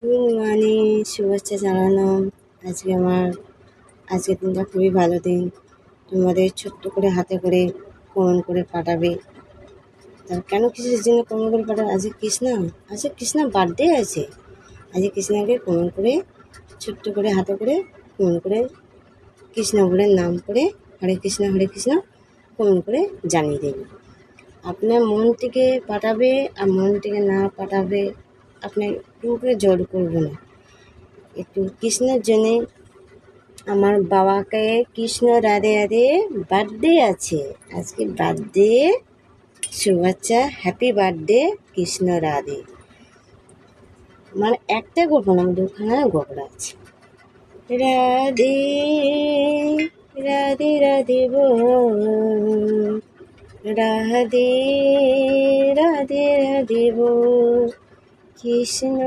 Good morning, শুভেচ্ছা জানানো। আজকের দিনটা খুবই ভালো দিন। তোমাদের ছোট্ট করে হাতে করে প্রমাণ করে পাঠাবে। তা কেন কিসের জন্য প্রমাণ করে পাঠাবে? আজকে কৃষ্ণা বার্থডে আছে। আজকে কৃষ্ণাকে প্রমাণ করে ছোট্ট করে হাতে করে প্রমাণ করে কৃষ্ণ বলে নাম করে হরে কৃষ্ণ প্রমাণ করে জানিয়ে দেবে। আপনার মন থেকে পাঠাবে আর মন থেকে না পাঠাবে আপনার করে জোর করবো না। একটু কৃষ্ণের জন্যে আমার বাবাকে কৃষ্ণ রাধে রাধে বার্থডে আছে। আজকে বার্থডে শুভেচ্ছা, হ্যাপি বার্থডে কৃষ্ণ রাধে। মানে একটা গল্প না, দুখানা গল্প আছে। রাধে রাধে রাধে বল, রাধে রাধে রাধে বল, কৃষ্ণ